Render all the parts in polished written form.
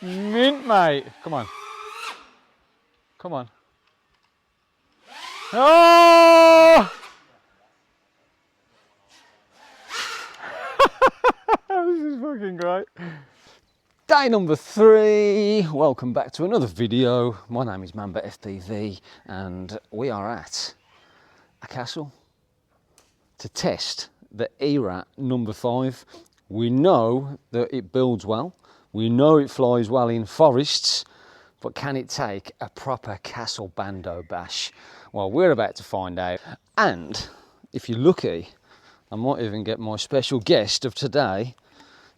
Mint, mate. Come on. Come on. Oh! This is fucking great. Day number 3. Welcome back to another video. My name is Bando FPV and we are at a castle to test the ERA number 5. We know that it builds well. We know it flies well in forests, but can it take a proper castle bando bash? Well, we're about to find out. And if you're lucky, I might even get my special guest of today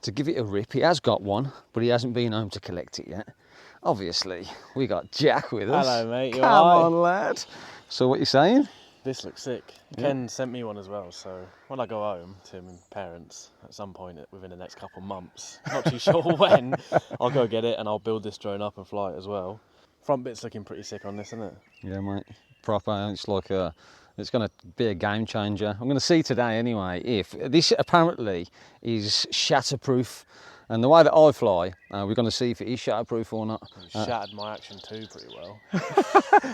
to give it a rip. He has got one, but he hasn't been home to collect it yet. Obviously, we got Jack with us. Hello, mate. Come on, lad. So what you saying? This looks sick. Ken sent me one as well, so when I go home to my parents at some point within the next couple of months, not too sure when, I'll go get it and I'll build this drone up and fly it as well. Front bit's looking pretty sick on this, isn't it? Yeah, mate. Proper. It's like it's going to be a game changer. I'm going to see today anyway if this apparently is shatterproof. And the way that I fly, we're going to see if it is shatterproof or not. You shattered my Action 2 pretty well.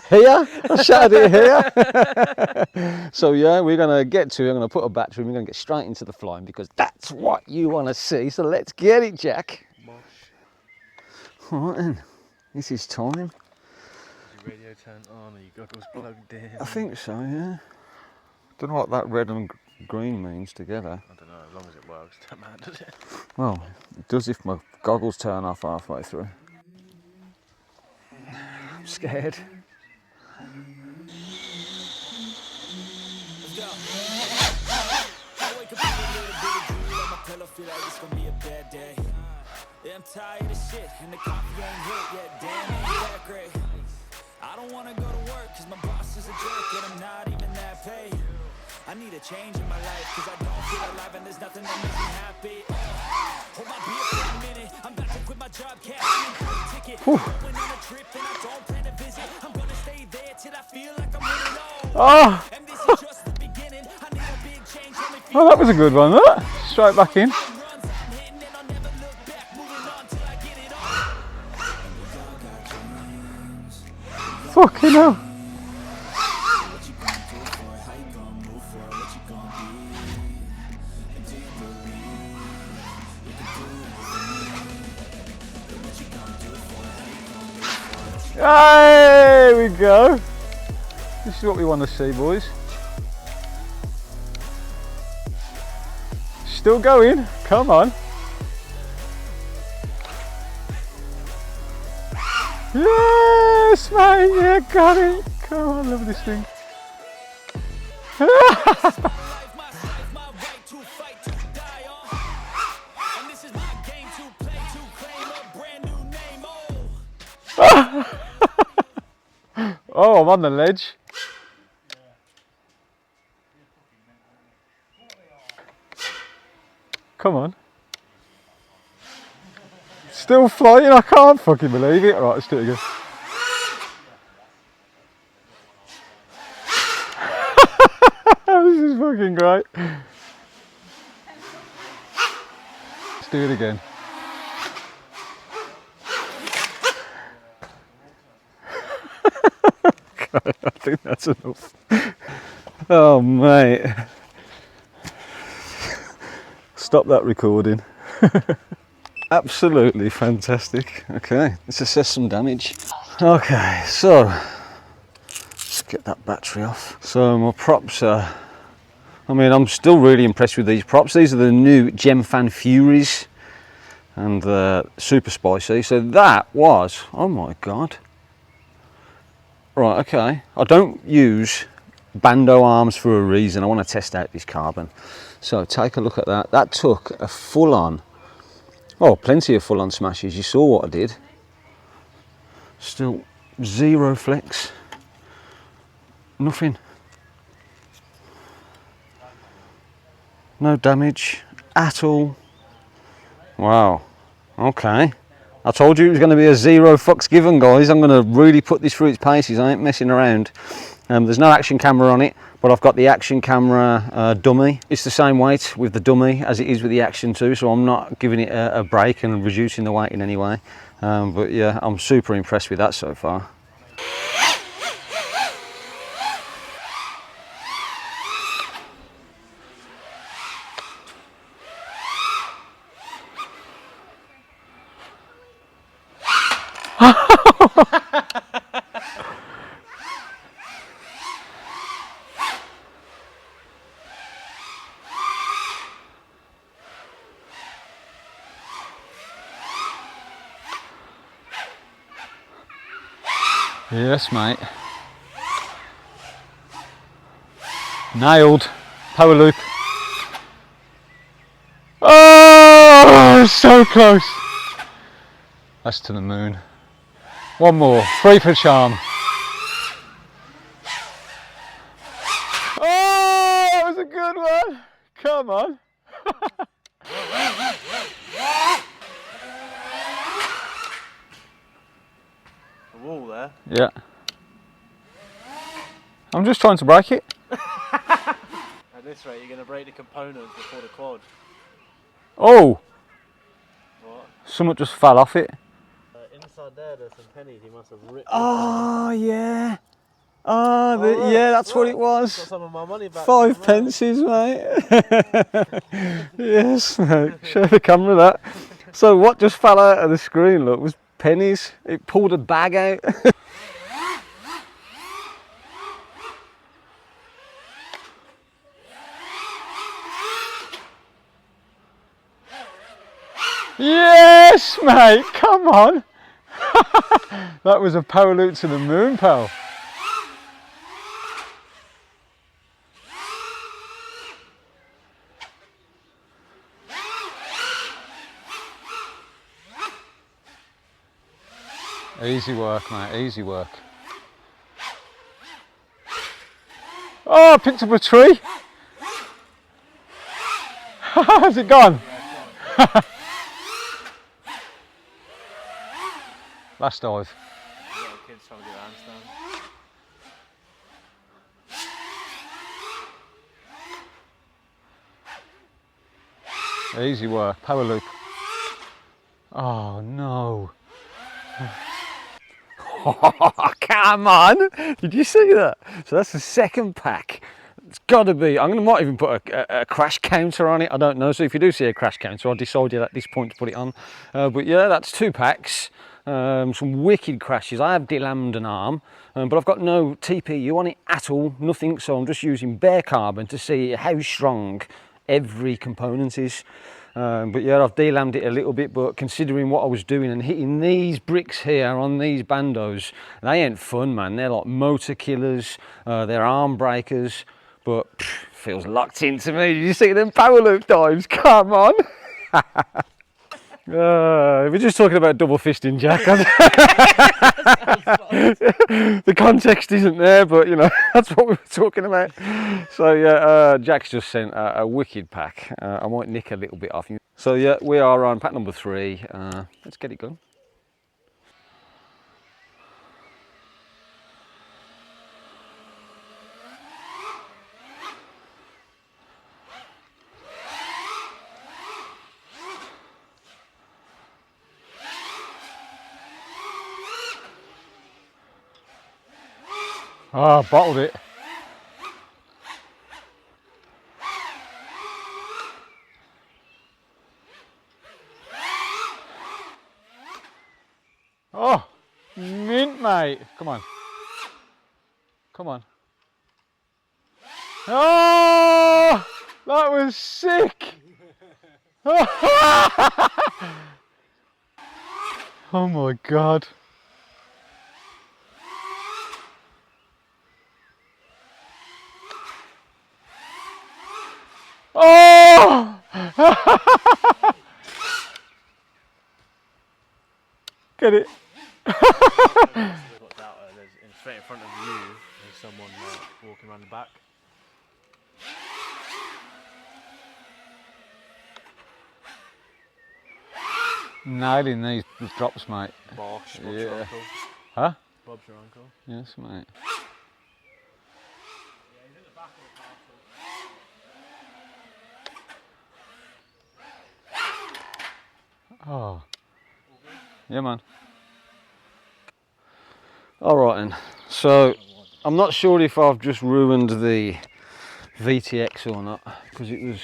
Here? I shattered it here. So yeah, we're going to get to it. I'm going to put a battery. We're going to get straight into the flying because that's what you want to see. So let's get it, Jack. All right then. This is time. Is your radio turned on? Are your goggles plugged in? I think so, yeah. Don't know what that red and green means together. I don't know, as long as it works, it doesn't matter, does it? Well, it does if my goggles turn off halfway through. I'm scared. I'm tired of shit and the coffee ain't hit yet, damn, ain't that great. I don't wanna go to work cause my boss is a jerk and I'm not even that paid. I need a change in my life cause I don't feel alive and there's nothing that makes me happy. Hold my beer for a minute, I'm about to quit my job, cash in for a ticket. I'm going on a trip and I don't plan to visit. I'm gonna stay there till I feel like I'm winning all. And this is just the beginning, I need a big change. Oh, that was a good one, that. Straight back in. Fucking hell. There we go. This is what we want to see, boys. Still going. Come on. Yes, mate, yeah, got it. Come on, I love this thing. Oh, I'm on the ledge. Come on. Still flying, I can't fucking believe it. Right, let's do it again. This is fucking great. Let's do it again. Okay, I think that's enough. Oh, mate. Stop that recording. Absolutely fantastic. Okay, let's assess some damage. Okay, so let's get that battery off. So my props are, I mean, I'm still really impressed with these props. These are the new Gemfan Furies and super spicy. So that was, oh my God. Right, okay. I don't use Bando arms for a reason. I want to test out this carbon. So take a look at that. That took a full on, oh, plenty of full-on smashes. You saw what I did. Still zero flex. Nothing. No damage at all. Wow. Okay. I told you it was going to be a zero fucks given, guys. I'm going to really put this through its paces. I ain't messing around. There's no action camera on it, but I've got the action camera dummy. It's the same weight with the dummy as it is with the Action 2, so I'm not giving it a break and reducing the weight in any way. But yeah, I'm super impressed with that so far. Yes, mate. Nailed. Power loop. Oh, so close. That's to the moon. One more. 3 for charm. Oh, that was a good one. Come on. The wall there. Yeah. I'm just trying to break it. At this rate, you're going to break the components before the quad. Oh, What? something just fell off it. Inside there's some pennies he must have ripped. Oh, yeah. Oh, yeah, that's what it was. Got some of my money back. 5 pences, mate. Yes, mate. Show the camera that. So what just fell out of the screen, look, was pennies. It pulled a bag out. Yes, mate, come on. That was a power loop to the moon, pal. Easy work, mate, easy work. Oh, I picked up a tree. How's it gone? Last dive. Kids trying to do handstand. Easy work, power loop. Oh no. Come on! Did you see that? So that's the second pack. It's got to be. Might even put a crash counter on it. I don't know. So if you do see a crash counter, I'll decide at this point to put it on. But yeah, that's 2 packs. Some wicked crashes. I have delammed an arm, but I've got no TPU on it at all. Nothing. So I'm just using bare carbon to see how strong every component is. But yeah, I've delammed it a little bit, but considering what I was doing and hitting these bricks here on these bandos, they ain't fun, man. They're like motor killers, they're arm breakers, but feels locked into me. Did you see them power loop dives? Come on. We're just talking about double fisting Jack. The context isn't there, but you know, that's what we were talking about. So yeah, Jack's just sent a wicked pack. I might nick a little bit off you. So yeah, we are on pack number 3. Let's get it going. Oh, bottled it. Oh, mint, mate. Come on. Come on. Oh, that was sick. Oh my God. Oh! Get it? Straight in front of you, there's someone walking around the back. Nailing these drops, mate. Bob's Yeah. your uncle. Huh? Bob's your uncle. Yes, mate. Yeah, he's in the back of the castle. Oh. Yeah, man. All right then. So I'm not sure if I've just ruined the VTX or not, because it was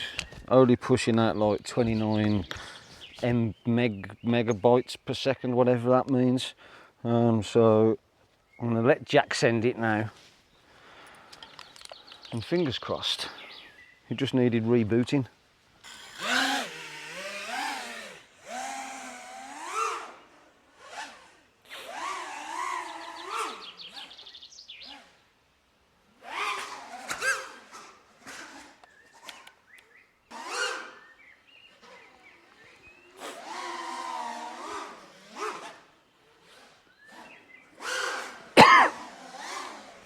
only pushing out like 29 megabytes per second, whatever that means. So I'm gonna let Jack send it now. And fingers crossed. It just needed rebooting.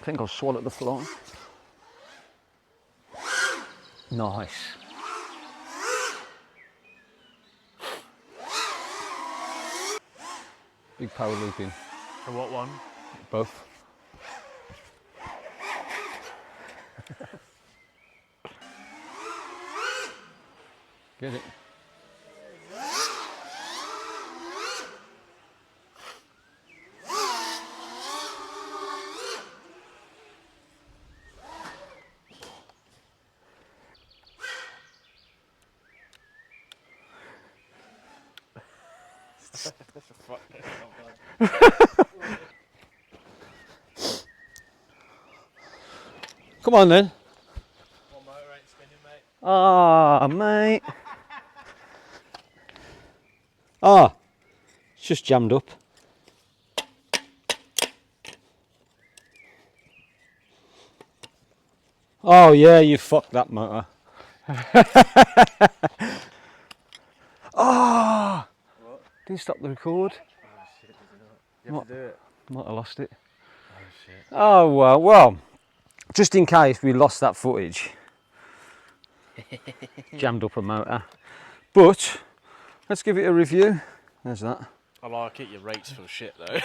I think I've swallowed the fly. Nice. Big power looping. For what one? Both. Get it. Come on then. One motor ain't spinning, mate. Ah, mate. Ah, it's just jammed up. Oh yeah, you fucked that motor. Ah! What? Didn't stop the record. Oh shit, did you not? You have to do it. Might have lost it. Oh shit. Oh well, just in case we lost that footage. Jammed up a motor. But let's give it a review. There's that. I like it, your rates feel shit though.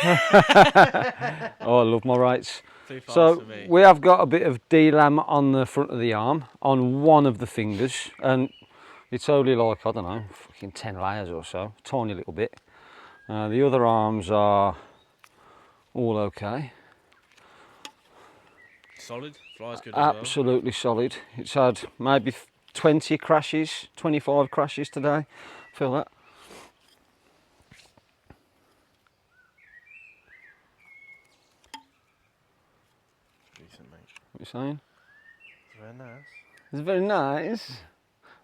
Oh, I love my rates. Too fast So for me. we have got a bit of D-lam on the front of the arm, on one of the fingers, and it's only like, I don't know, fucking 10 layers or so, tiny little bit. The other arms are all okay. Solid, flies good as Absolutely solid. It's had maybe 20 crashes, 25 crashes today. Feel that? Decent, mate. What you saying? It's very nice. It's very nice.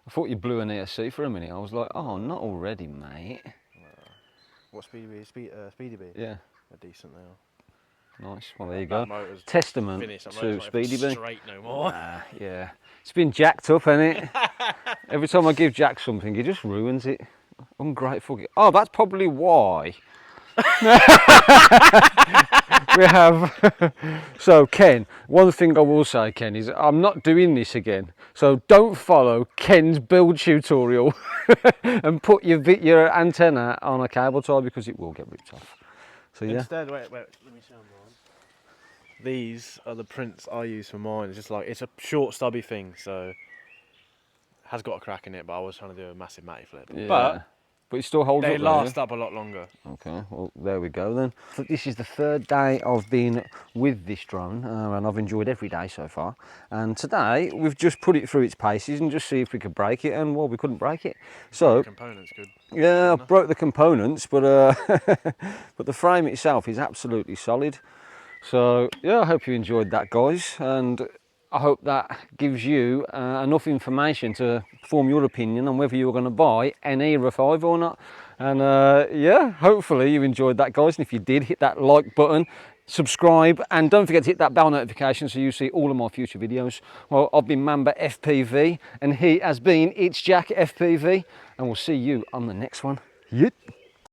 I thought you blew an ESC for a minute. I was like, oh, not already, mate. What Speedy B? Yeah, They're decent now. nice. Well, there you That go. motor's Testament finished. That to motor's not even Speedy B. straight no more. Yeah. It's been jacked up, hasn't it? Every time I give Jack something, he just ruins it. Ungrateful. Oh, that's probably why. We have. So, Ken, one thing I will say, Ken, is I'm not doing this again. So don't follow Ken's build tutorial and put your antenna on a cable tie, because it will get ripped off. So yeah. Instead, wait, let me show mine. These are the prints I use for mine. It's just like, it's a short stubby thing, so has got a crack in it, but I was trying to do a massive matty flip. Yeah. But it still holds they up. last up a lot longer. Okay, well there we go then. So this is the third day of being with this drone, and I've enjoyed every day so far. And today we've just put it through its paces and just see if we could break it, and well, we couldn't break it. So The components good. yeah, I broke the components, but but the frame itself is absolutely solid. So yeah, I hope you enjoyed that, guys, and I hope that gives you enough information to form your opinion on whether you're going to buy an Era 5 or not. And yeah, hopefully you enjoyed that, guys, and if you did, hit that like button, subscribe, and don't forget to hit that bell notification so you see all of my future videos. Well, I've been Mamba FPV, and he has been It's Jack FPV, and we'll see you on the next one. Yeet.